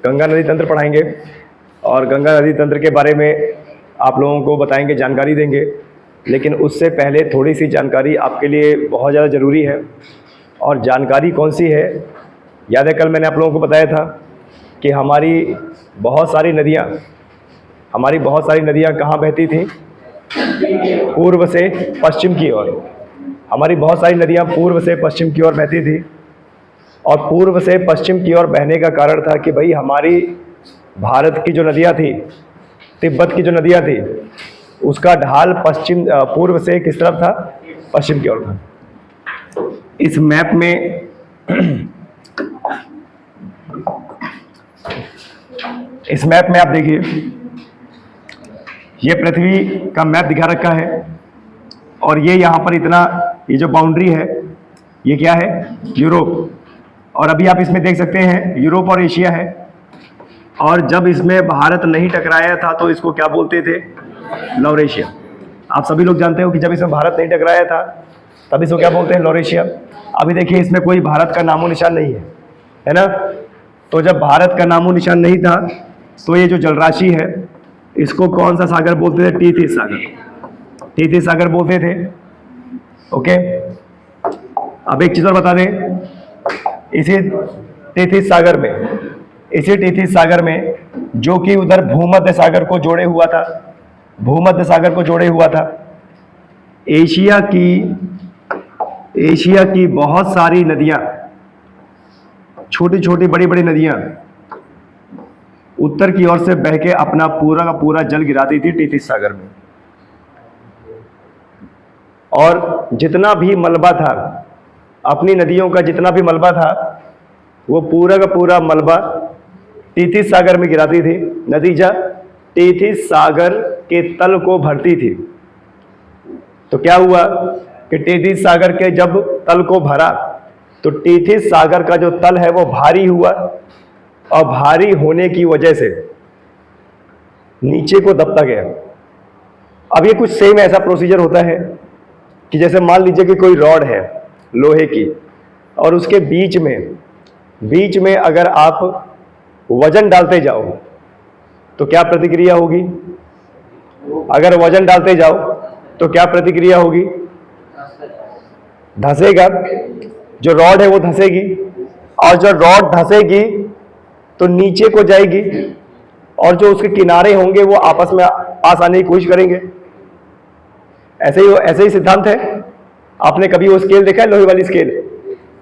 गंगा नदी तंत्र पढ़ाएंगे और गंगा नदी तंत्र के बारे में आप लोगों को बताएंगे, जानकारी देंगे। लेकिन उससे पहले थोड़ी सी जानकारी आपके लिए बहुत ज़्यादा ज़रूरी है। और जानकारी कौन सी है? याद है कल मैंने आप लोगों को बताया था कि हमारी बहुत सारी नदियाँ कहाँ बहती थी? पूर्व से पश्चिम की ओर। हमारी बहुत सारी नदियाँ पूर्व से पश्चिम की ओर बहती थी। और पूर्व से पश्चिम की ओर बहने का कारण था कि भाई हमारी भारत की जो नदियाँ थी, तिब्बत की जो नदियाँ थी, उसका ढाल पूर्व से किस तरफ था? पश्चिम की ओर था। इस मैप में आप देखिए, ये पृथ्वी का मैप दिखा रखा है और ये यहाँ पर ये जो बाउंड्री है, ये क्या है? यूरोप। और अभी आप इसमें देख सकते हैं यूरोप और एशिया है। और जब इसमें भारत नहीं टकराया था तो इसको क्या बोलते थे? लॉरेशिया। आप सभी लोग जानते हो कि जब इसमें भारत नहीं टकराया था तब इसको क्या बोलते हैं? लॉरेशिया। अभी देखिए इसमें कोई भारत का नामो निशान नहीं है ना? तो जब भारत का नामो निशान नहीं था तो ये जो जलराशि है इसको कौन सा सागर बोलते थे? टीथिस सागर। टीथिस सागर बोलते थे। ओके, अब एक चीज और बता दें, इसी टीथिस सागर में जो कि उधर भूमध्य सागर को जोड़े हुआ था, एशिया की बहुत सारी नदियां, छोटी छोटी बड़ी बड़ी नदियां उत्तर की ओर से बह के अपना पूरा का पूरा जल गिराती थी टीथिस सागर में। और जितना भी मलबा था, अपनी नदियों का जितना भी मलबा था, वो पूरा का पूरा मलबा टीथिस सागर में गिराती थी। नतीजा टीथिस सागर के तल को भरती थी। तो क्या हुआ कि टीथिस सागर के जब तल को भरा तो टीथिस सागर का जो तल है वो भारी हुआ और भारी होने की वजह से नीचे को दबता गया। अब ये कुछ सेम ऐसा प्रोसीजर होता है कि जैसे मान लीजिए कि कोई रॉड है लोहे की और उसके बीच में अगर आप वजन डालते जाओ तो क्या प्रतिक्रिया होगी? अगर वजन डालते जाओ तो क्या प्रतिक्रिया होगी? धंसेगा। जो रॉड है वो धंसेगी और जो रॉड धंसेगी तो नीचे को जाएगी और जो उसके किनारे होंगे वो आपस में पास आने की कोशिश करेंगे। ऐसे ही सिद्धांत है। आपने कभी वो स्केल देखा है, लोहे वाली स्केल,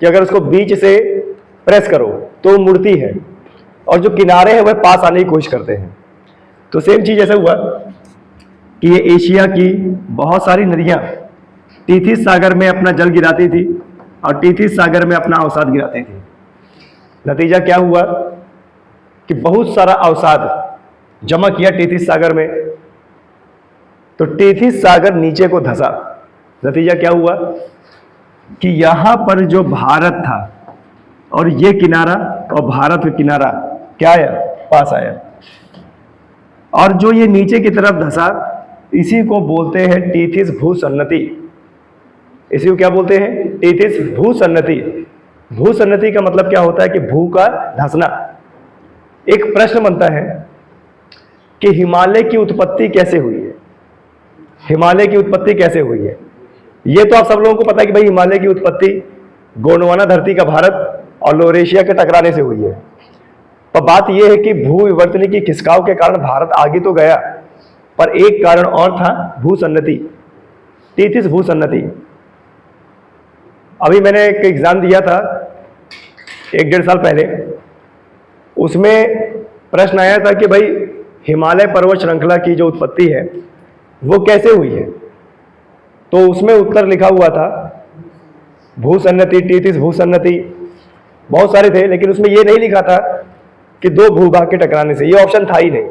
कि अगर उसको बीच से प्रेस करो तो मुड़ती है और जो किनारे हैं वह पास आने की कोशिश करते हैं। तो सेम चीज ऐसा हुआ कि ये एशिया की बहुत सारी नदियां टीथिस सागर में अपना जल गिराती थी और टीथिस सागर में अपना अवसाद गिराती थी। नतीजा क्या हुआ कि बहुत सारा अवसाद जमा किया टीथिस सागर में, तो टीथिस सागर नीचे को धंसा। नतीजा क्या हुआ कि यहां पर जो भारत था और ये किनारा और भारत का किनारा क्या आया? पास आया। और जो ये नीचे की तरफ धंसा इसी को बोलते हैं टीथिस भूसन्नति। इसी को क्या बोलते हैं? टीथिस भूसन्नति। भूसन्नति का मतलब क्या होता है कि भू का धंसना। एक प्रश्न बनता है कि हिमालय की उत्पत्ति कैसे हुई है? हिमालय की उत्पत्ति कैसे हुई है? ये तो आप सब लोगों को पता है कि भाई हिमालय की उत्पत्ति गोंडवाना धरती का भारत और लॉरेशिया के टकराने से हुई है। पर बात यह है कि भू विवर्तन की खिसकाव के कारण भारत आगे तो गया, पर एक कारण और था, भूसन्नति, टीथिस भूसन्नति। अभी मैंने एक एग्जाम दिया था 1-1.5 साल पहले, उसमें प्रश्न आया था कि भाई हिमालय पर्वत श्रृंखला की जो उत्पत्ति है वो कैसे हुई है? तो उसमें उत्तर लिखा हुआ था भूसन्नति, टीथिस भूसन्नति, बहुत सारे थे, लेकिन उसमें ये नहीं लिखा था कि दो भूभाग के टकराने से, ये ऑप्शन था ही नहीं।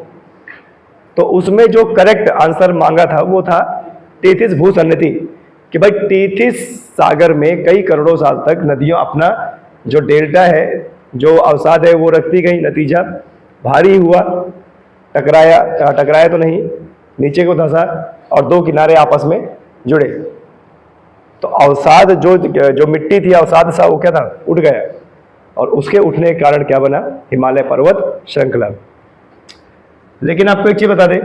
तो उसमें जो करेक्ट आंसर मांगा था वो था टीथिस भूसन्नति, कि भाई टीथिस सागर में कई करोड़ों साल तक नदियों अपना जो डेल्टा है, जो अवसाद है वो रखती गई। नतीजा भारी हुआ, टकराया तो नहीं, नीचे को धंसा और दो किनारे आपस में जुड़े। तो अवसाद जो मिट्टी थी, अवसाद सा, वो क्या था? उठ गया और उसके उठने के कारण क्या बना? हिमालय पर्वत श्रृंखला। लेकिन आपको एक चीज बता दें,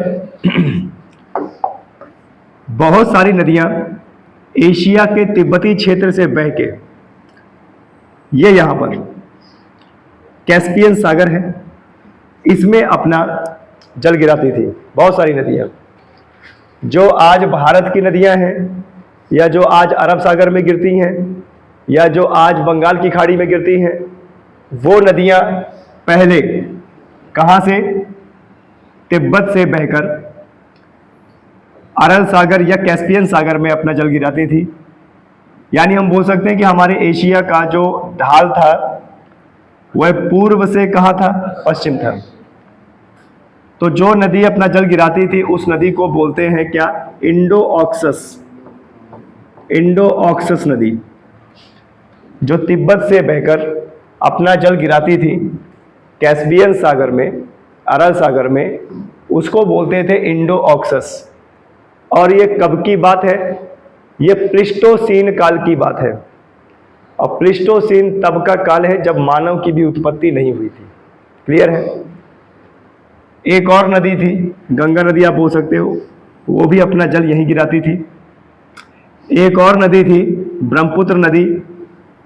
बहुत सारी नदियां एशिया के तिब्बती क्षेत्र से बह के ये यहां पर कैस्पियन सागर है, इसमें अपना जल गिराती थी। बहुत सारी नदियां जो आज भारत की नदियां हैं, या जो आज अरब सागर में गिरती हैं, या जो आज बंगाल की खाड़ी में गिरती हैं, वो नदियां पहले कहां से? तिब्बत से बहकर अरल सागर या कैस्पियन सागर में अपना जल गिराती थी। यानी हम बोल सकते हैं कि हमारे एशिया का जो ढाल था वह पूर्व से कहाँ था? पश्चिम था। तो जो नदी अपना जल गिराती थी उस नदी को बोलते हैं क्या? Indo Oxus. इंडो ऑक्सस नदी जो तिब्बत से बहकर अपना जल गिराती थी कैस्पियन सागर में, अरल सागर में, उसको बोलते थे इंडो ऑक्सस। और ये कब की बात है? ये प्लिस्टोसीन काल की बात है। और प्लिस्टोसीन तब का काल है जब मानव की भी उत्पत्ति नहीं हुई थी। क्लियर है? एक और नदी थी, गंगा नदी आप बोल सकते हो, वो भी अपना जल यहीं गिराती थी। एक और नदी थी ब्रह्मपुत्र नदी,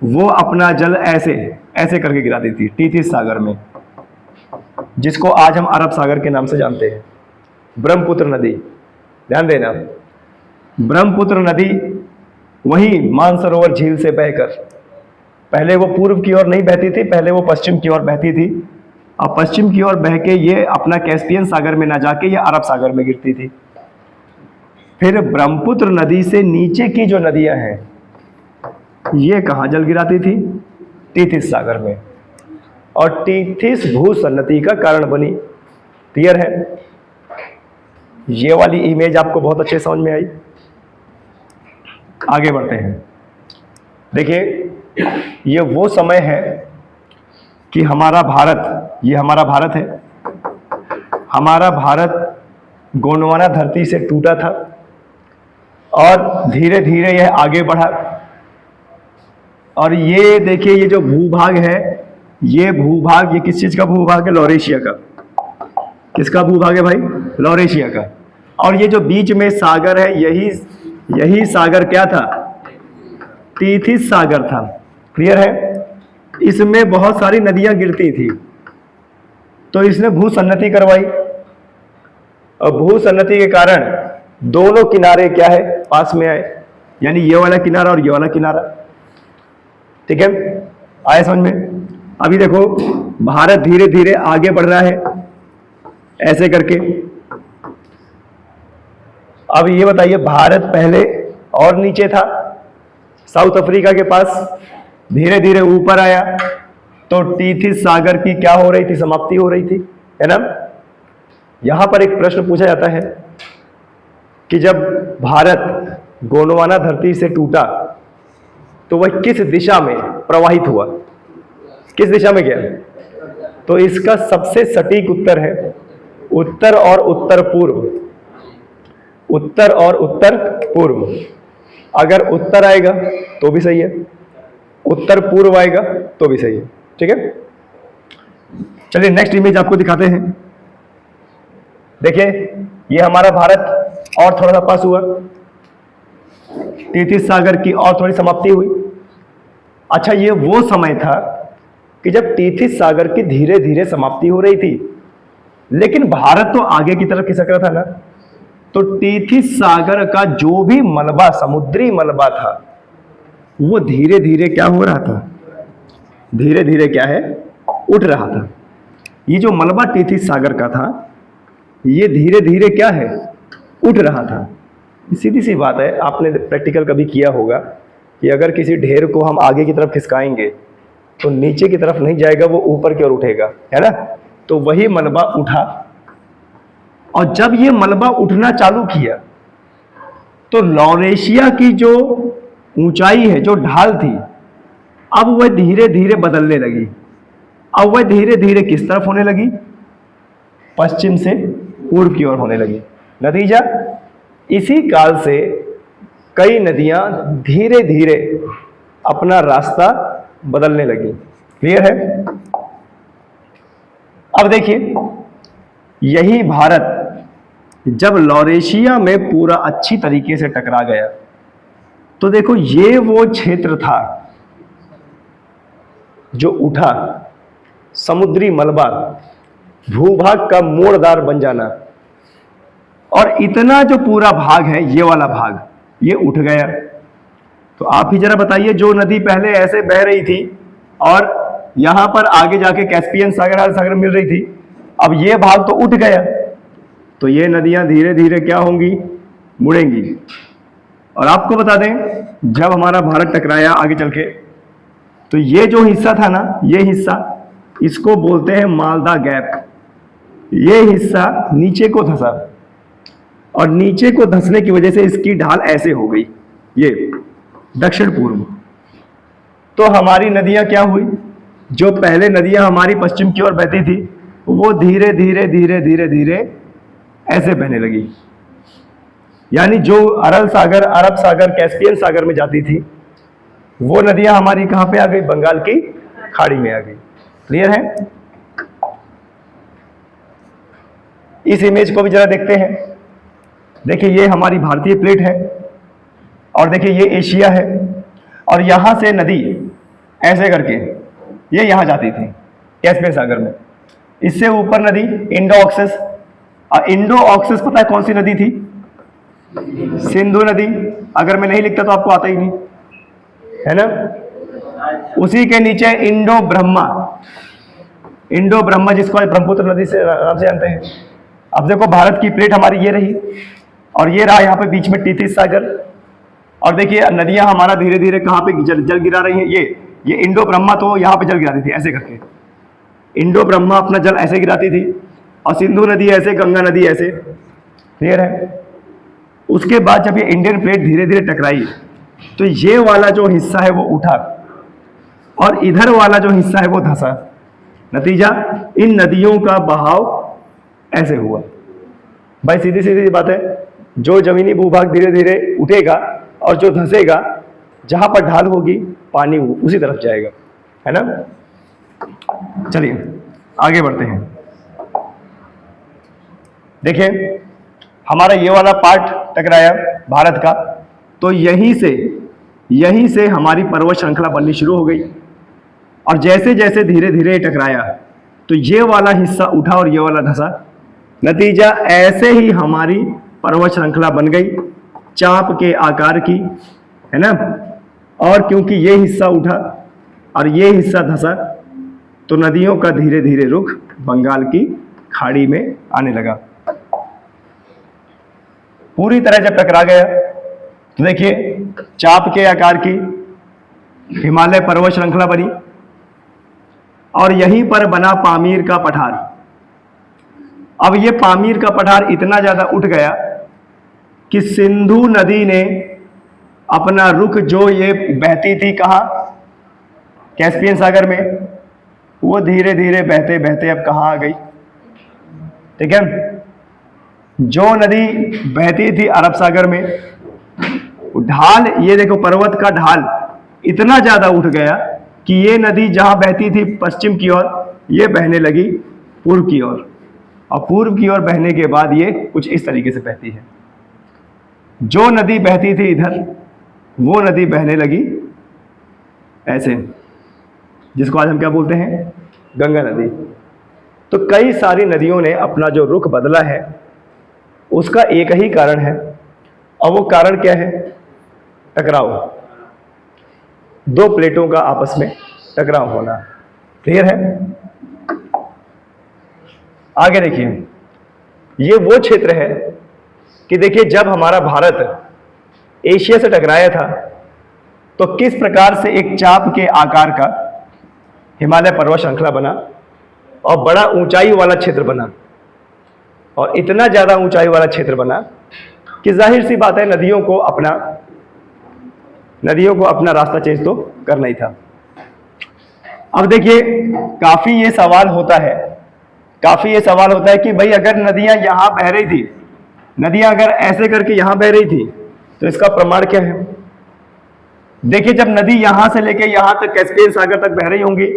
वो अपना जल ऐसे ऐसे करके गिराती थी टीथिस सागर में, जिसको आज हम अरब सागर के नाम से जानते हैं। ब्रह्मपुत्र नदी, ध्यान देना, ब्रह्मपुत्र नदी वही मानसरोवर झील से बहकर, पहले वो पूर्व की ओर नहीं बहती थी, पहले वो पश्चिम की ओर बहती थी। अब पश्चिम की ओर बह के ये अपना कैस्पियन सागर में ना जाके ये अरब सागर में गिरती थी। फिर ब्रह्मपुत्र नदी से नीचे की जो नदियां हैं ये कहाँ जल गिराती थी? टीथिस सागर में। और टीथिस भूसन्नति का कारण बनी। क्लियर है? ये वाली इमेज आपको बहुत अच्छे समझ में आई। आगे बढ़ते हैं। देखिए, ये वो समय है कि हमारा भारत, ये हमारा भारत है, हमारा भारत गोंडवाना धरती से टूटा था और धीरे धीरे यह आगे बढ़ा। और ये देखिए, ये जो भूभाग है, ये भूभाग, ये किस चीज का भूभाग है? लॉरेशिया का। किसका भूभाग है भाई? लॉरेशिया का। और ये जो बीच में सागर है, यही सागर क्या था? टीथिस सागर था। क्लियर है? इसमें बहुत सारी नदियां गिरती थी, तो इसने भूसन्नति करवाई। और भूसन्नति के कारण दोनों किनारे क्या है? पास में आए, यानी ये वाला किनारा और ये वाला किनारा। ठीक है? आए समझ में? अभी देखो, भारत धीरे धीरे आगे बढ़ रहा है ऐसे करके। अब ये बताइए, भारत पहले और नीचे था, साउथ अफ्रीका के पास, धीरे धीरे ऊपर आया, तो टीथिस सागर की क्या हो रही थी? समाप्ति हो रही थी, है ना? यहां पर एक प्रश्न पूछा जाता है कि जब भारत गोंडवाना धरती से टूटा तो वह किस दिशा में प्रवाहित हुआ? किस दिशा में गया? तो इसका सबसे सटीक उत्तर है उत्तर और उत्तर पूर्व। उत्तर और उत्तर पूर्व। अगर उत्तर आएगा तो भी सही है, उत्तर पूर्व आएगा तो भी सही है। ठीक है? चलिए नेक्स्ट इमेज आपको दिखाते हैं। देखिए, ये हमारा भारत और थोड़ा सा पास हुआ, टीथिस सागर की और थोड़ी समाप्ति हुई। अच्छा, ये वो समय था कि जब टीथिस सागर की धीरे धीरे समाप्ति हो रही थी, लेकिन भारत तो आगे की तरफ खिसक रहा था ना। तो टीथिस सागर का जो भी मलबा, समुद्री मलबा था, वो धीरे धीरे क्या हो रहा था? धीरे धीरे क्या है? उठ रहा था। ये जो मलबा टीथिस सागर का था, ये धीरे धीरे क्या है? उठ रहा था। सीधी सी बात है, आपने प्रैक्टिकल कभी किया होगा कि अगर किसी ढेर को हम आगे की तरफ खिसकाएंगे तो नीचे की तरफ नहीं जाएगा, वो ऊपर की ओर उठेगा, है ना? तो वही मलबा उठा, और जब ये मलबा उठना चालू किया तो लॉरेशिया की जो ऊंचाई है, जो ढाल थी, अब वह धीरे धीरे बदलने लगी। अब वह धीरे धीरे किस तरफ होने लगी? पश्चिम से पूर्व की ओर होने लगी। नतीजा, इसी काल से कई नदियां धीरे धीरे अपना रास्ता बदलने लगी। क्लियर है? अब देखिए, यही भारत जब लॉरेशिया में पूरा अच्छी तरीके से टकरा गया, तो देखो ये वो क्षेत्र था जो उठा, समुद्री मलबा, भूभाग का मोड़दार बन जाना, और इतना जो पूरा भाग है, ये वाला भाग, ये उठ गया। तो आप ही जरा बताइए, जो नदी पहले ऐसे बह रही थी और यहां पर आगे जाके कैस्पियन सागर, अरब सागर मिल रही थी, अब ये भाग तो उठ गया, तो ये नदियां धीरे धीरे क्या होंगी? मुड़ेंगी। और आपको बता दें, जब हमारा भारत टकराया आगे चल के, तो ये जो हिस्सा था ना, ये हिस्सा, इसको बोलते हैं मालदा गैप। ये हिस्सा नीचे को धंसा, और नीचे को धंसने की वजह से इसकी ढाल ऐसे हो गई, ये दक्षिण पूर्व। तो हमारी नदियां क्या हुई? जो पहले नदियां हमारी पश्चिम की ओर बहती थी, वो धीरे धीरे धीरे धीरे धीरे ऐसे बहने लगी। यानी जो अरब सागर, कैस्पियन सागर में जाती थी, वो नदियां हमारी कहां पे आ गई? बंगाल की खाड़ी में आ गई। क्लियर है? इस इमेज को भी जरा देखते हैं। देखिए, ये हमारी भारतीय प्लेट है, और देखिए ये एशिया है, और यहां से नदी ऐसे करके ये यहां जाती थी कैस्पियन सागर में। इससे ऊपर नदी इंडो ऑक्सस। इंडो ऑक्सस पता है कौन सी नदी थी? सिंधु नदी। अगर मैं नहीं लिखता तो आपको आता ही नहीं, है ना? उसी के नीचे इंडो ब्रह्मा, जिसको आज ब्रह्मपुत्र नदी से नाम से जानते हैं। अब देखो, भारत की प्लेट हमारी ये रही, और ये रहा यहाँ पे बीच में टीथिस सागर, और देखिए नदियां हमारा धीरे धीरे कहाँ पे जल गिरा रही हैं। ये इंडो ब्रह्मा तो यहाँ पे जल गिराती थी ऐसे करके, इंडो ब्रह्मा अपना जल ऐसे गिराती थी, और सिंधु नदी ऐसे, गंगा नदी ऐसे। क्लियर है? उसके बाद जब ये इंडियन प्लेट धीरे धीरे टकराई, तो ये वाला जो हिस्सा है वो उठा, और इधर वाला जो हिस्सा है वो धंसा। नतीजा, इन नदियों का बहाव ऐसे हुआ। भाई सीधी सीधी बात है, जो जमीनी भूभाग धीरे धीरे उठेगा और जो धंसेगा, जहां पर ढाल होगी पानी उसी तरफ जाएगा, है ना? चलिए आगे बढ़ते हैं। देखिए, हमारा ये वाला पार्ट टकराया भारत का, तो यहीं से हमारी पर्वत श्रृंखला बननी शुरू हो गई, और जैसे जैसे धीरे धीरे टकराया, तो ये वाला हिस्सा उठा और ये वाला धंसा। नतीजा, ऐसे ही हमारी पर्वत श्रृंखला बन गई, चाप के आकार की, है ना? और क्योंकि ये हिस्सा उठा और ये हिस्सा धंसा, तो नदियों का धीरे धीरे रुख बंगाल की खाड़ी में आने लगा। पूरी तरह जब टकरा गया, तो देखिए चाप के आकार की हिमालय पर्वत श्रृंखला बनी, और यहीं पर बना पामीर का पठार। अब ये पामीर का पठार इतना ज्यादा उठ गया कि सिंधु नदी ने अपना रुख, जो ये बहती थी कहाँ? कैस्पियन सागर में, वो धीरे धीरे बहते बहते अब कहाँ आ गई? ठीक है? जो नदी बहती थी अरब सागर में, ढाल, ये देखो पर्वत का ढाल इतना ज्यादा उठ गया कि ये नदी जहां बहती थी पश्चिम की ओर, ये बहने लगी पूर्व की ओर, और पूर्व की ओर बहने के बाद ये कुछ इस तरीके से बहती है। जो नदी बहती थी इधर, वो नदी बहने लगी ऐसे, जिसको आज हम क्या बोलते हैं? गंगा नदी। तो कई सारी नदियों ने अपना जो रुख बदला है, उसका एक ही कारण है, और वो कारण क्या है? टकराव, दो प्लेटों का आपस में टकराव होना। क्लियर है? आगे देखिए, ये वो क्षेत्र है कि देखिए, जब हमारा भारत एशिया से टकराया था, तो किस प्रकार से एक चाप के आकार का हिमालय पर्वत श्रृंखला बना, और बड़ा ऊंचाई वाला क्षेत्र बना, और इतना ज्यादा ऊंचाई वाला क्षेत्र बना कि जाहिर सी बात है नदियों को अपना रास्ता चेंज तो करना ही था। अब देखिए, काफी ये सवाल होता है कि भाई अगर नदियां यहां बह रही थी, नदियां अगर ऐसे करके यहां बह रही थी, तो इसका प्रमाण क्या है? देखिए, जब नदी यहां से लेके यहां तक कैस्पियन सागर तक बह रही होंगी,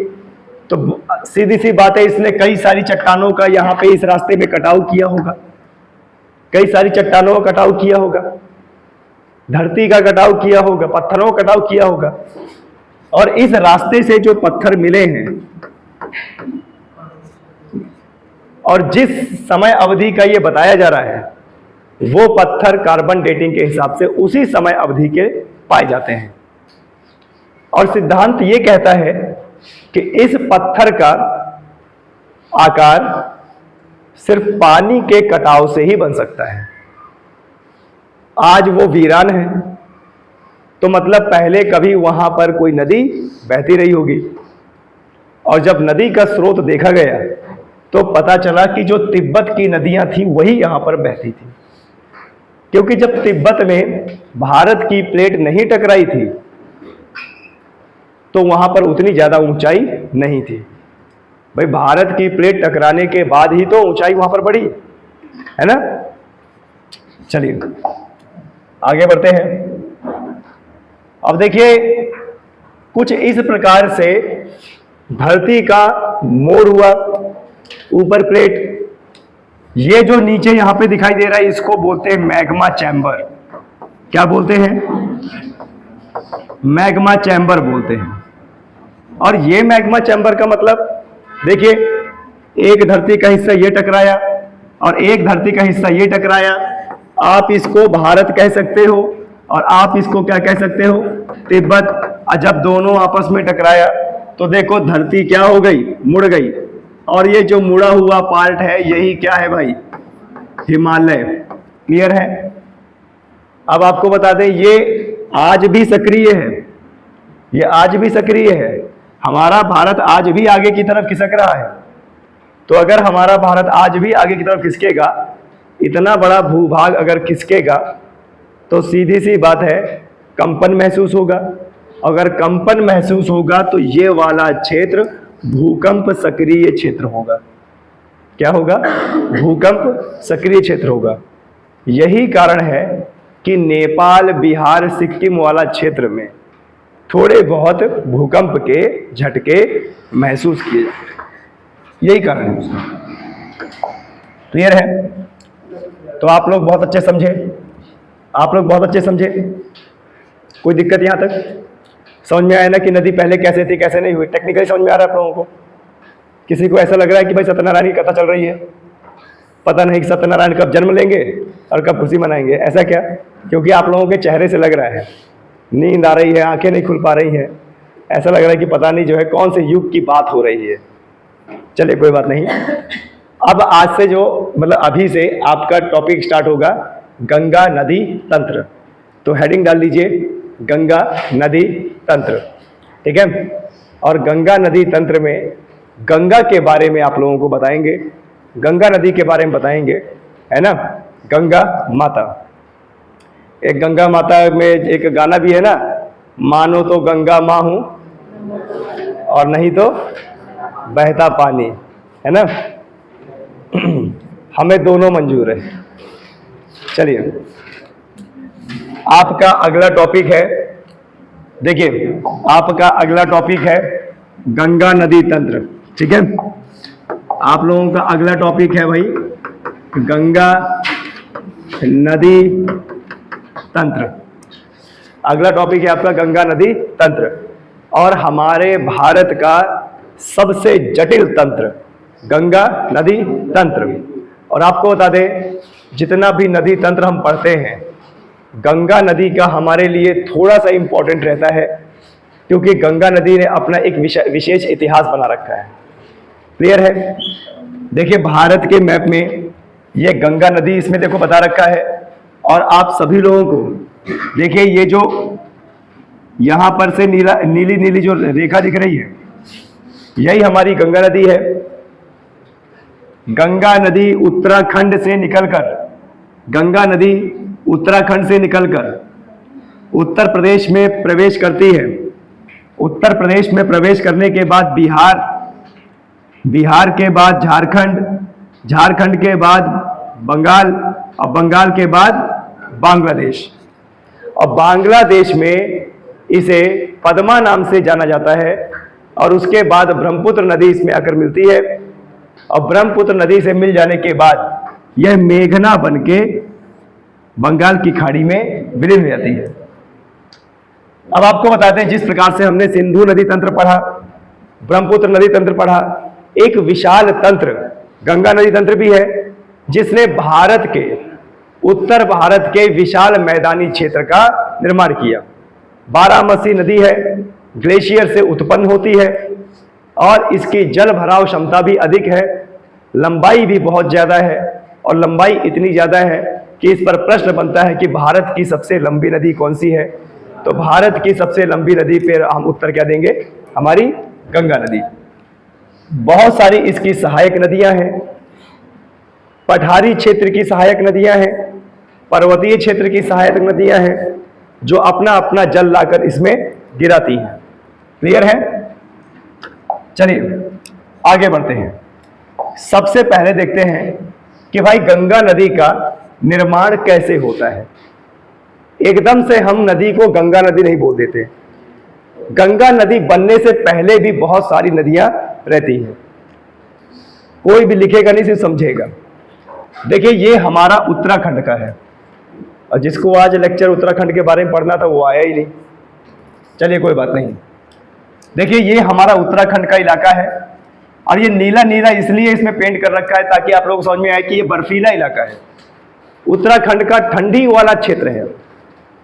तो सीधी सी बात है, इसने कई सारी चट्टानों का यहाँ पे इस रास्ते में कटाव किया होगा, कई सारी चट्टानों का कटाव किया होगा, धरती का कटाव किया होगा, पत्थरों का कटाव किया होगा। और इस रास्ते से जो पत्थर मिले हैं और जिस समय अवधि का ये बताया जा रहा है, वो पत्थर कार्बन डेटिंग के हिसाब से उसी समय अवधि के पाए जाते हैं। और सिद्धांत ये कहता है कि इस पत्थर का आकार सिर्फ पानी के कटाव से ही बन सकता है। आज वो वीरान है, तो मतलब पहले कभी वहां पर कोई नदी बहती रही होगी, और जब नदी का स्रोत देखा गया तो पता चला कि जो तिब्बत की नदियां थी वही यहां पर बहती थी। क्योंकि जब तिब्बत में भारत की प्लेट नहीं टकराई थी तो वहां पर उतनी ज्यादा ऊंचाई नहीं थी। भाई भारत की प्लेट टकराने के बाद ही तो ऊंचाई वहां पर बढ़ी है ना। चलिए आगे बढ़ते हैं। अब देखिए कुछ इस प्रकार से धरती का मोड़ हुआ, ऊपर प्लेट, ये जो नीचे यहां पे दिखाई दे रहा है इसको बोलते हैं मैग्मा चैम्बर। क्या बोलते हैं? मैग्मा चैम्बर बोलते हैं। और ये मैग्मा चैम्बर का मतलब देखिए, एक धरती का हिस्सा ये टकराया और एक धरती का हिस्सा ये टकराया। आप इसको भारत कह सकते हो और आप इसको क्या कह सकते हो? तिब्बत। जब दोनों आपस में टकराया तो देखो धरती क्या हो गई? मुड़ गई। और ये जो मुड़ा हुआ पार्ट है यही क्या है भाई? हिमालय। क्लियर है? अब आपको बता दें ये आज भी सक्रिय है, ये आज भी सक्रिय है। हमारा भारत आज भी आगे की तरफ खिसक रहा है। तो अगर हमारा भारत आज भी आगे की तरफ खिसकेगा, इतना बड़ा भूभाग अगर खिसकेगा तो सीधी सी बात है कंपन महसूस होगा। अगर कंपन महसूस होगा तो ये वाला क्षेत्र भूकंप सक्रिय क्षेत्र होगा। क्या होगा? भूकंप सक्रिय क्षेत्र होगा। यही कारण है कि नेपाल, बिहार, सिक्किम वाला क्षेत्र में थोड़े बहुत भूकंप के झटके महसूस किए जाते हैं। यही कारण है उसका। क्लियर है? तो आप लोग बहुत अच्छे समझे, आप लोग बहुत अच्छे समझे। कोई दिक्कत यहां तक समझ में आया ना कि नदी पहले कैसे थी कैसे नहीं हुई? टेक्निकली समझ में आ रहा है आप लोगों को? किसी को ऐसा लग रहा है कि भाई सत्यनारायण की कथा चल रही है, पता नहीं कि सत्यनारायण कब जन्म लेंगे और कब खुशी मनाएंगे? ऐसा क्या? क्योंकि आप लोगों के चेहरे से लग रहा है नींद आ रही है, आंखें नहीं खुल पा रही हैं, ऐसा लग रहा है कि पता नहीं जो है कौन से युग की बात हो रही है। चलिए कोई बात नहीं। अब आज से जो मतलब अभी से आपका टॉपिक स्टार्ट होगा गंगा नदी तंत्र। तो हेडिंग डाल लीजिए गंगा नदी तंत्र, ठीक है। और गंगा नदी तंत्र में गंगा के बारे में आप लोगों को बताएंगे, गंगा नदी के बारे में बताएंगे, है ना। गंगा माता, एक गंगा माता में एक गाना भी है ना, मानो तो गंगा माँ हूं और नहीं तो बहता पानी, है ना। हमें दोनों मंजूर है। चलिए आपका अगला टॉपिक है, देखिए आपका अगला टॉपिक है गंगा नदी तंत्र, ठीक है। आप लोगों का अगला टॉपिक है भाई गंगा नदी तंत्र। अगला टॉपिक है आपका गंगा नदी तंत्र। और हमारे भारत का सबसे जटिल तंत्र गंगा नदी तंत्र। और आपको बता दें जितना भी नदी तंत्र हम पढ़ते हैं, गंगा नदी का हमारे लिए थोड़ा सा इंपॉर्टेंट रहता है, क्योंकि गंगा नदी ने अपना एक विशेष इतिहास बना रखा है। क्लियर है? देखिए भारत के मैप में ये गंगा नदी इसमें देखो बता रखा है। और आप सभी लोगों को देखिए ये जो यहां पर से नीली नीली जो रेखा दिख रही है, यही हमारी गंगा नदी है। गंगा नदी उत्तराखंड से निकलकर, गंगा नदी उत्तराखंड से निकलकर उत्तर प्रदेश में प्रवेश करती है। उत्तर प्रदेश में प्रवेश करने के बाद बिहार, बिहार के बाद झारखंड, झारखंड के बाद बंगाल और बंगाल के बाद बांग्लादेश। और बांग्लादेश में इसे पद्मा नाम से जाना जाता है और उसके बाद ब्रह्मपुत्र नदी इसमें आकर मिलती है, और ब्रह्मपुत्र नदी से मिल जाने के बाद यह मेघना बनके बंगाल की खाड़ी में विलीन हो जाती है। अब आपको बताते हैं, जिस प्रकार से हमने सिंधु नदी तंत्र पढ़ा, ब्रह्मपुत्र नदी तंत्र पढ़ा, एक विशाल तंत्र गंगा नदी तंत्र भी है, जिसने भारत के उत्तर भारत के विशाल मैदानी क्षेत्र का निर्माण किया। बारामसी नदी है, ग्लेशियर से उत्पन्न होती है और इसकी जल भराव क्षमता भी अधिक है, लंबाई भी बहुत ज़्यादा है, और लंबाई इतनी ज़्यादा है कि इस पर प्रश्न बनता है कि भारत की सबसे लंबी नदी कौन सी है। तो भारत की सबसे लंबी नदी पर हम उत्तर क्या देंगे, हमारी गंगा नदी। बहुत सारी इसकी सहायक नदियां हैं, पठारी क्षेत्र की सहायक नदियां हैं, पर्वतीय क्षेत्र की सहायक नदियां हैं, जो अपना अपना जल लाकर इसमें गिराती हैं। क्लियर है? चलिए आगे बढ़ते हैं। सबसे पहले देखते हैं कि भाई गंगा नदी का निर्माण कैसे होता है। एकदम से हम नदी को गंगा नदी नहीं बोल देते। गंगा नदी बनने से पहले भी बहुत सारी नदियां रहती हैं। कोई भी लिखेगा नहीं, सिर्फ समझेगा। देखिए ये हमारा उत्तराखंड का है, और जिसको आज लेक्चर उत्तराखंड के बारे में पढ़ना था वो आया ही नहीं। चलिए कोई बात नहीं। देखिए ये हमारा उत्तराखंड का इलाका है, और ये नीला नीला इसलिए इसमें पेंट कर रखा है ताकि आप लोग समझ में आए कि ये बर्फीला इलाका है। उत्तराखंड का ठंडी वाला क्षेत्र है,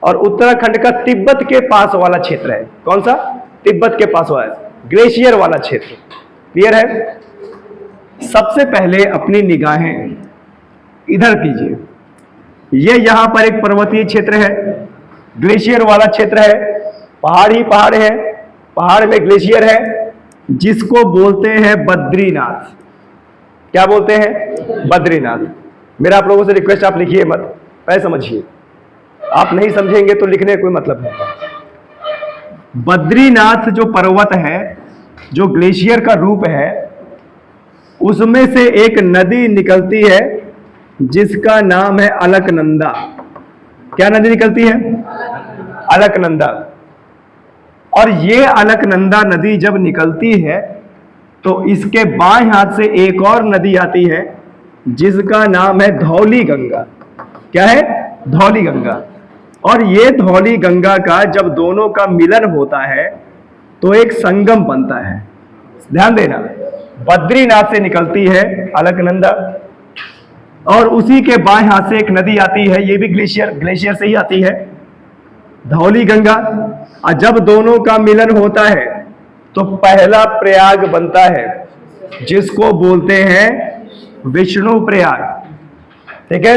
और उत्तराखंड का तिब्बत के पास वाला क्षेत्र है। कौन सा? तिब्बत के पास वाला, ग्लेशियर वाला क्षेत्र। क्लियर है? सबसे पहले अपनी निगाहें इधर कीजिए। ये यहां पर एक पर्वतीय क्षेत्र है, ग्लेशियर वाला क्षेत्र है, पहाड़ ही पहाड़ है, पहाड़ में ग्लेशियर है, जिसको बोलते हैं बद्रीनाथ। क्या बोलते हैं? बद्रीनाथ। मेरा आप लोगों से रिक्वेस्ट, आप लिखिए मत, पहले समझिए। आप नहीं समझेंगे तो लिखने का कोई मतलब नहीं। बद्रीनाथ जो पर्वत है, जो ग्लेशियर का रूप है, उसमें से एक नदी निकलती है जिसका नाम है अलकनंदा। क्या नदी निकलती है? अलकनंदा। और ये अलकनंदा नदी जब निकलती है तो इसके बाएं हाथ से एक और नदी आती है जिसका नाम है धौली गंगा। क्या है? धौली गंगा। और ये धौली गंगा का जब दोनों का मिलन होता है तो एक संगम बनता है। ध्यान देना, बद्रीनाथ से निकलती है अलकनंदा, और उसी के बाएं हाथ से एक नदी आती है, ये भी ग्लेशियर से ही आती है, धौली गंगा। और जब दोनों का मिलन होता है तो पहला प्रयाग बनता है, जिसको बोलते हैं विष्णु प्रयाग। ठीक है?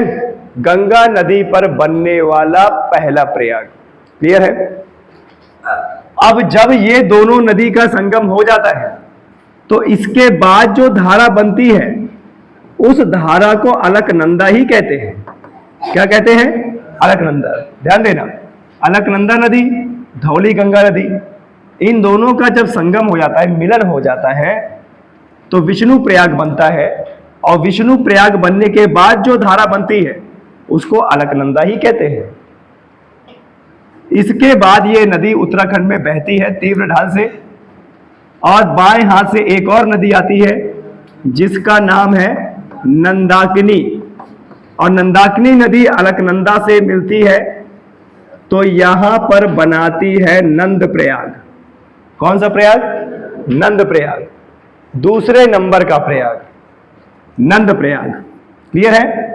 गंगा नदी पर बनने वाला पहला प्रयाग। क्लियर है? अब जब ये दोनों नदी का संगम हो जाता है तो इसके बाद जो धारा बनती है उस धारा को अलकनंदा ही कहते हैं। क्या कहते हैं? अलकनंदा। ध्यान देना, अलकनंदा नदी, धौली गंगा नदी, इन दोनों का जब संगम हो जाता है, मिलन हो जाता है, तो विष्णु प्रयाग बनता है, और विष्णु प्रयाग बनने के बाद जो धारा बनती है उसको अलकनंदा ही कहते हैं। इसके बाद ये नदी उत्तराखंड में बहती है तीव्र ढाल से, और बाएं हाथ से एक और नदी आती है जिसका नाम है नंदाकिनी, और नंदाकिनी नदी अलकनंदा से मिलती है तो यहां पर बनाती है नंद प्रयाग। कौन सा प्रयाग? नंद प्रयाग। दूसरे नंबर का प्रयाग, नंद प्रयाग। क्लियर है?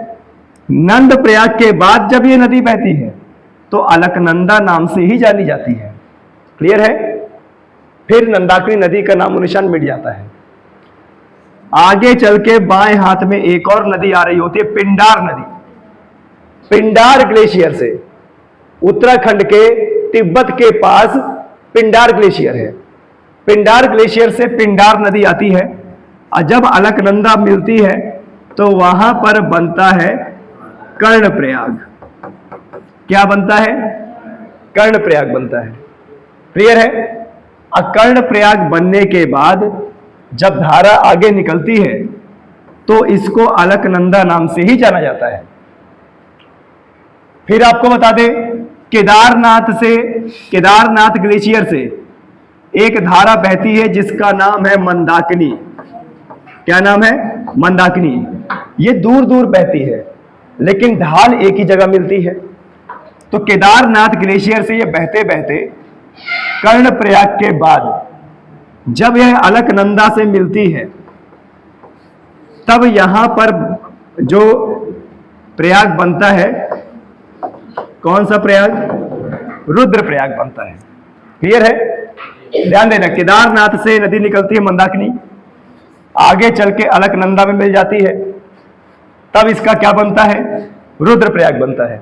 नंद प्रयाग के बाद जब ये नदी बहती है तो अलकनंदा नाम से ही जानी जाती है। क्लियर है? फिर नंदाकिनी नदी का नामो निशान मिट जाता है। आगे चल के बाएं हाथ में एक और नदी आ रही होती है, पिंडार नदी। पिंडार ग्लेशियर से, उत्तराखंड के तिब्बत के पास पिंडार ग्लेशियर है, पिंडार ग्लेशियर से पिंडार नदी आती है, और जब अलकनंदा मिलती है तो वहां पर बनता है कर्णप्रयाग। क्या बनता है? कर्णप्रयाग बनता है। क्लियर है? कर्णप्रयाग बनने के बाद जब धारा आगे निकलती है तो इसको अलकनंदा नाम से ही जाना जाता है। फिर आपको बता दें, केदारनाथ ग्लेशियर से एक धारा बहती है जिसका नाम है मंदाकिनी। क्या नाम है? मंदाकिनी। ये दूर दूर बहती है लेकिन ढाल एक ही जगह मिलती है। तो केदारनाथ ग्लेशियर से ये बहते बहते कर्णप्रयाग के बाद जब यह अलकनंदा से मिलती है तब यहां पर जो प्रयाग बनता है, कौन सा प्रयाग? रुद्रप्रयाग बनता है। क्लियर है? ध्यान देना, केदारनाथ से नदी निकलती है मंदाकिनी, आगे चल के अलकनंदा में मिल जाती है, तब इसका क्या बनता है? रुद्रप्रयाग बनता है।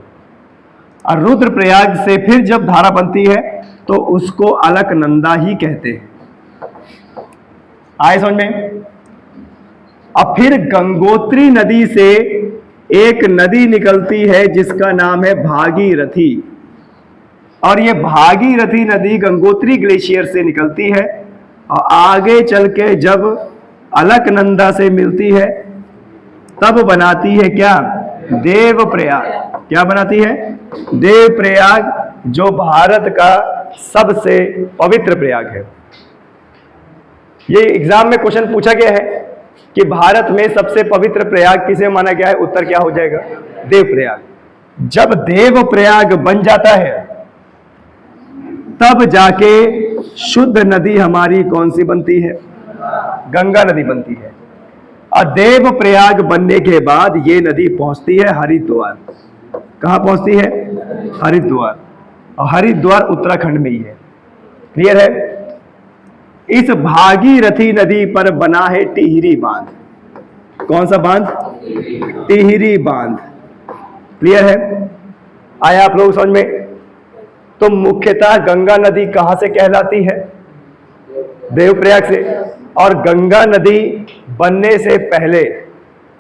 और रुद्रप्रयाग से फिर जब धारा बनती है तो उसको अलकनंदा ही कहते हैं। आए समझ में? अब फिर गंगोत्री नदी से एक नदी निकलती है जिसका नाम है भागीरथी, और ये भागीरथी नदी गंगोत्री ग्लेशियर से निकलती है और आगे चल के जब अलकनंदा से मिलती है तब बनाती है क्या? देवप्रयाग। क्या बनाती है? देवप्रयाग, जो भारत का सबसे पवित्र प्रयाग है। ये एग्जाम में क्वेश्चन पूछा गया है कि भारत में सबसे पवित्र प्रयाग किसे माना गया है? उत्तर क्या हो जाएगा? देवप्रयाग। जब देवप्रयाग बन जाता है तब जाके शुद्ध नदी हमारी कौन सी बनती है? गंगा नदी बनती है। और देवप्रयाग बनने के बाद ये नदी पहुंचती है हरिद्वार। कहां पहुंचती है? हरिद्वार। और हरिद्वार उत्तराखंड में ही है। क्लियर है? इस भागीरथी नदी पर बना है टिहरी बांध। कौन सा बांध? टिहरी बांध। क्लियर है? आया आप लोग समझ में? तो मुख्यतः गंगा नदी कहां से कहलाती है? देवप्रयाग से। और गंगा नदी बनने से पहले,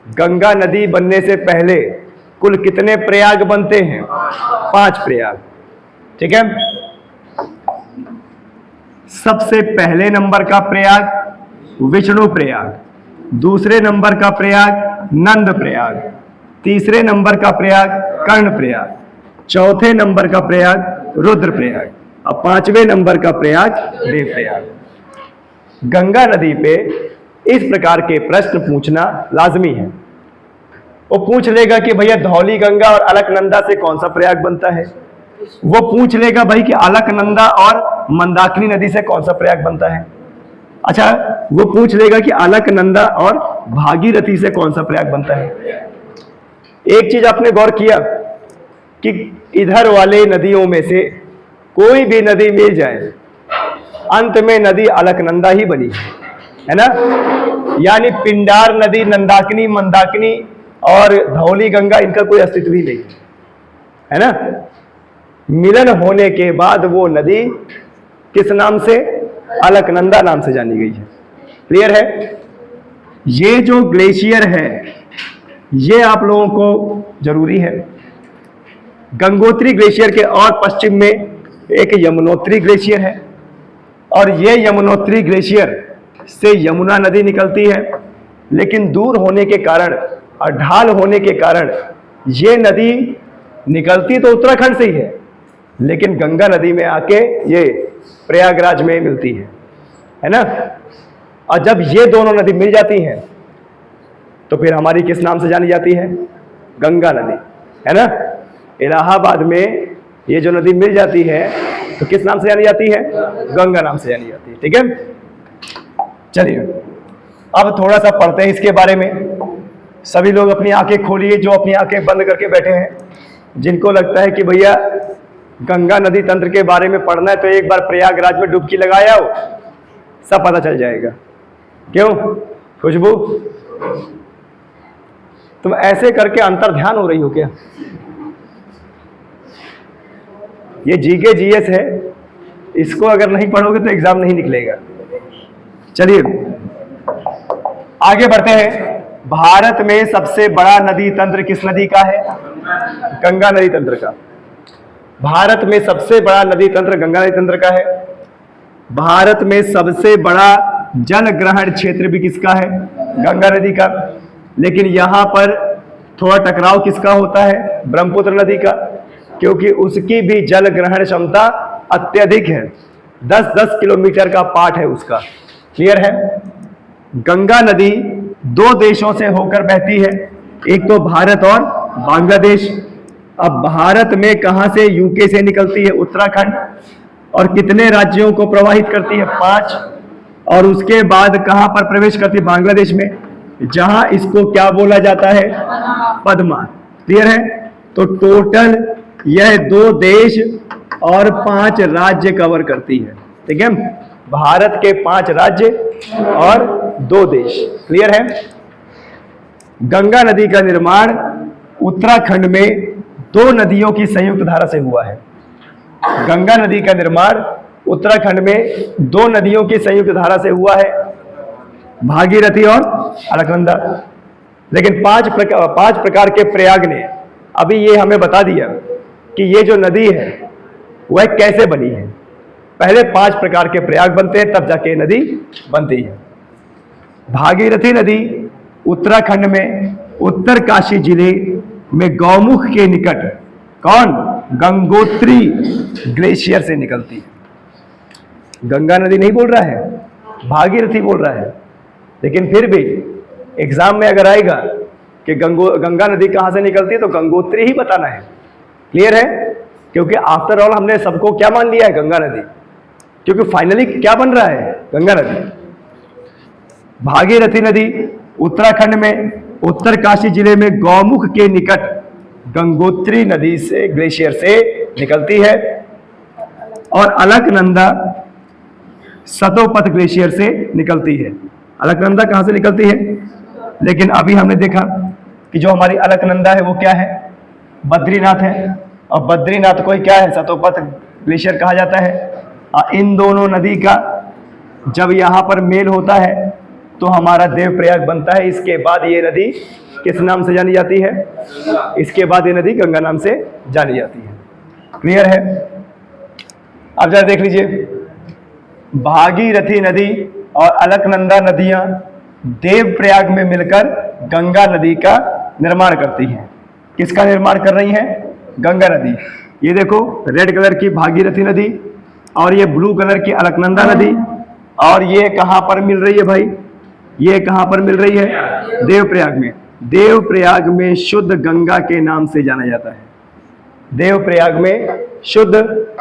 गंगा नदी बनने से पहले कुल कितने प्रयाग बनते हैं? 5 प्रयाग। ठीक है? सबसे पहले नंबर का प्रयाग विष्णु प्रयाग, दूसरे नंबर का प्रयाग नंद प्रयाग, तीसरे नंबर का प्रयाग कर्ण प्रयाग, चौथे नंबर का प्रयाग रुद्र प्रयाग और 5वें नंबर का प्रयाग देव प्रयाग। गंगा नदी पे इस प्रकार के प्रश्न पूछना लाजमी है। वो पूछ लेगा कि भैया धौली गंगा और अलकनंदा से कौन सा प्रयाग बनता है। वो पूछ लेगा भाई कि अलकनंदा और मंदाकिनी नदी से कौन सा प्रयाग बनता है। अच्छा, वो पूछ लेगा कि अलकनंदा और भागीरथी से कौन सा प्रयाग बनता है। एक चीज आपने गौर किया कि इधर वाले नदियों में से कोई भी नदी मिल जाए, अंत में नदी अलकनंदा ही बनी है ना। यानी पिंडार नदी, नंदाकिनी, मंदाकिनी और धौली गंगा, इनका कोई अस्तित्व ही नहीं है ना। मिलन होने के बाद वो नदी किस नाम से? अलकनंदा नाम से जानी गई है। क्लियर है? ये जो ग्लेशियर है ये आप लोगों को जरूरी है। गंगोत्री ग्लेशियर के और पश्चिम में एक यमुनोत्री ग्लेशियर है और ये यमुनोत्री ग्लेशियर से यमुना नदी निकलती है, लेकिन दूर होने के कारण और ढाल होने के कारण ये नदी निकलती तो उत्तराखंड से ही है, लेकिन गंगा नदी में आके ये प्रयागराज में मिलती है ना। और जब ये दोनों नदी मिल जाती हैं तो फिर हमारी किस नाम से जानी जाती है? गंगा नदी, है ना। इलाहाबाद में ये जो नदी मिल जाती है तो किस नाम से जानी जाती है? गंगा नाम से जानी जाती है। ठीक है, चलिए अब थोड़ा सा पढ़ते हैं इसके बारे में। सभी लोग अपनी आंखें खोलिए जो अपनी आंखें बंद करके बैठे हैं। जिनको लगता है कि भैया गंगा नदी तंत्र के बारे में पढ़ना है तो एक बार प्रयागराज में डुबकी लगाया हो, सब पता चल जाएगा। क्यों खुशबू, तुम ऐसे करके अंतर ध्यान हो रही हो क्या? ये जीके जीएस है, इसको अगर नहीं पढ़ोगे तो एग्जाम नहीं निकलेगा। चलिए आगे बढ़ते हैं। भारत में सबसे बड़ा नदी तंत्र किस नदी का है? गंगा नदी तंत्र का। भारत में सबसे बड़ा नदी तंत्र गंगा नदी तंत्र का है। भारत में सबसे बड़ा जल ग्रहण क्षेत्र भी किसका है? गंगा नदी का। लेकिन यहां पर थोड़ा टकराव किसका होता है? ब्रह्मपुत्र नदी का, क्योंकि उसकी भी जल ग्रहण क्षमता अत्यधिक है। 10-10 किलोमीटर का पार्ट है उसका। क्लियर है? गंगा नदी दो देशों से होकर बहती है, एक तो भारत और बांग्लादेश। अब भारत में कहां से? यूके से निकलती है, उत्तराखंड। और कितने राज्यों को प्रवाहित करती है? 5। और उसके बाद कहां पर प्रवेश करती है? बांग्लादेश में, जहां इसको क्या बोला जाता है? पद्मा। क्लियर है? तो टोटल यह 2 देश और 5 राज्य कवर करती है। ठीक है? भारत के 5 राज्य और 2 देश। क्लियर है? गंगा नदी का निर्माण उत्तराखंड में 2 नदियों की संयुक्त धारा से हुआ है। गंगा नदी का निर्माण उत्तराखंड में 2 नदियों की संयुक्त धारा से हुआ है, भागीरथी और अलकनंदा। लेकिन 5 प्रकार के प्रयाग ने अभी ये हमें बता दिया कि ये जो नदी है वह कैसे बनी है। पहले 5 प्रकार के प्रयाग बनते हैं, तब जाके नदी बनती है। भागीरथी नदी उत्तराखंड में उत्तरकाशी जिले में गौमुख के निकट कौन? गंगोत्री ग्लेशियर से निकलती है। गंगा नदी नहीं बोल रहा है, भागीरथी बोल रहा है। लेकिन फिर भी एग्जाम में अगर आएगा कि गंगा नदी कहां से निकलती है तो गंगोत्री ही बताना है। क्लियर है? क्योंकि आफ्टर ऑल हमने सबको क्या मान लिया है? गंगा नदी। क्योंकि फाइनली क्या बन रहा है? गंगा नदी। भागीरथी नदी उत्तराखंड में उत्तरकाशी जिले में गौमुख के निकट गंगोत्री नदी से ग्लेशियर से निकलती है। और अलकनंदा सतोपथ ग्लेशियर से निकलती है। अलकनंदा कहां से निकलती है? लेकिन अभी हमने देखा कि जो हमारी अलकनंदा है वो क्या है? बद्रीनाथ है। और बद्रीनाथ को ही क्या है? सतोपथ ग्लेशियर कहा जाता है। इन दोनों नदी का जब यहाँ पर मेल होता है तो हमारा देवप्रयाग बनता है। इसके बाद ये नदी किस नाम से जानी जाती है? इसके बाद ये नदी गंगा नाम से जानी जाती है। क्लियर है? अब जरा देख लीजिए, भागीरथी नदी और अलकनंदा नदियां देवप्रयाग में मिलकर गंगा नदी का निर्माण करती हैं। किसका निर्माण कर रही हैं? गंगा नदी। ये देखो, रेड कलर की भागीरथी नदी और ये ब्लू कलर की अलकनंदा नदी। और ये कहां पर मिल रही है भाई? ये कहां पर मिल रही है? देवप्रयाग में। देवप्रयाग में शुद्ध गंगा के नाम से जाना जाता है। देवप्रयाग में शुद्ध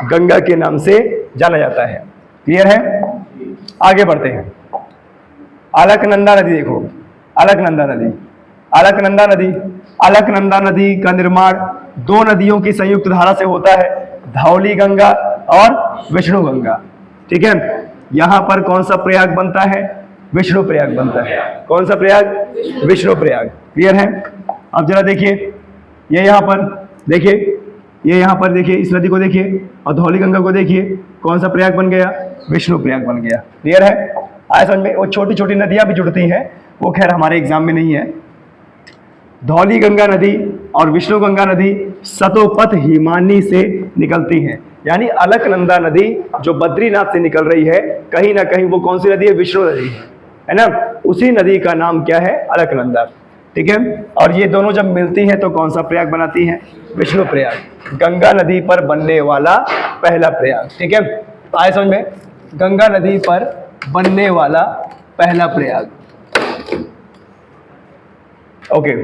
गंगा के नाम से जाना जाता है। क्लियर है? आगे बढ़ते हैं। अलकनंदा नदी देखो, अलकनंदा नदी, अलकनंदा नदी, अलकनंदा नदी का निर्माण 2 नदियों की संयुक्त धारा से होता है, धौली गंगा और विष्णु गंगा। ठीक है? यहां पर कौन सा प्रयाग बनता है? विष्णु प्रयाग बनता है। कौन सा प्रयाग? विष्णु प्रयाग। क्लियर है? अब जरा देखिए, ये यहां पर देखिए, ये यहां पर देखिए, इस नदी को देखिए और धौली गंगा को देखिए, कौन सा प्रयाग बन गया? विष्णु प्रयाग बन गया। क्लियर है? आए समझ में? वो छोटी छोटी नदियां भी जुड़ती हैं, वो खैर हमारे एग्जाम में नहीं है। धौली गंगा नदी और विष्णु गंगा नदी सतोपथ हिमानी से निकलती हैं। यानी अलकनंदा नदी जो बद्रीनाथ से निकल रही है, कहीं ना कहीं वो कौन सी नदी है? विष्णु नदी है ना? उसी नदी का नाम क्या है? अलकनंदा। ठीक है? और ये दोनों जब मिलती हैं तो कौन सा प्रयाग बनाती हैं? विष्णु प्रयाग। गंगा नदी पर बनने वाला पहला प्रयाग। ठीक है? आए समझ में? गंगा नदी पर बनने वाला पहला प्रयाग। ओके।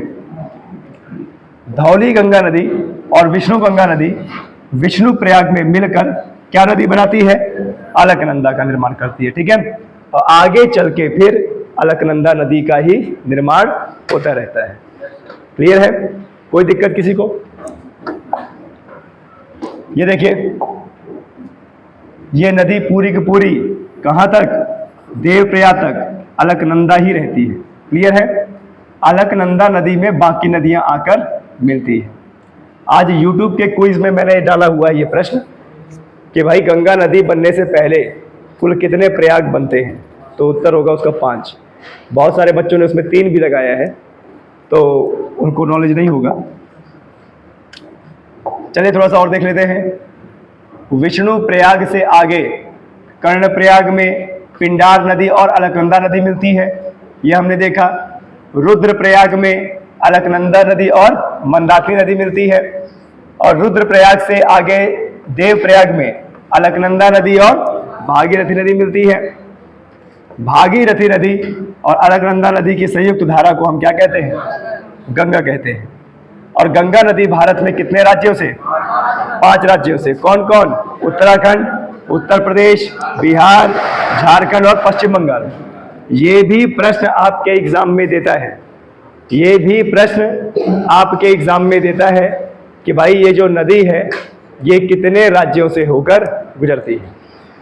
धौली गंगा नदी और विष्णु गंगा नदी विष्णु प्रयाग में मिलकर क्या नदी बनाती है? अलकनंदा का निर्माण करती है। ठीक है? और आगे चल के फिर अलकनंदा नदी का ही निर्माण होता रहता है। क्लियर है? कोई दिक्कत किसी को? ये देखिए, ये नदी पूरी की पूरी कहां तक? देवप्रयाग तक अलकनंदा ही रहती है। क्लियर है? अलकनंदा नदी में बाकी नदियां आकर मिलती है। आज YouTube के क्विज में मैंने डाला हुआ है ये प्रश्न कि भाई गंगा नदी बनने से पहले कुल कितने प्रयाग बनते हैं? तो उत्तर होगा उसका 5। बहुत सारे बच्चों ने उसमें 3 भी लगाया है, तो उनको नॉलेज नहीं होगा। चलिए थोड़ा सा और देख लेते हैं। विष्णु प्रयाग से आगे कर्णप्रयाग में पिंडार नदी और अलकनंदा नदी मिलती है, यह हमने देखा। रुद्रप्रयाग में अलकनंदा नदी और मंदाकिनी नदी मिलती है। और रुद्रप्रयाग से आगे देवप्रयाग में अलकनंदा नदी और भागीरथी नदी मिलती है। भागीरथी नदी और अलकनंदा नदी की संयुक्त धारा को हम क्या कहते हैं? गंगा कहते हैं। और गंगा नदी भारत में कितने राज्यों से? 5 राज्यों से। कौन कौन? उत्तराखंड, उत्तर प्रदेश, बिहार, झारखंड और पश्चिम बंगाल। ये भी प्रश्न आपके एग्जाम में देता है, ये भी प्रश्न आपके एग्जाम में देता है कि भाई ये जो नदी है ये कितने राज्यों से होकर गुजरती है।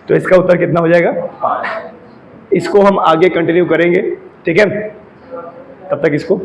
तो इसका उत्तर कितना हो जाएगा? 5। इसको हम आगे कंटिन्यू करेंगे, ठीक है? तब तक इसको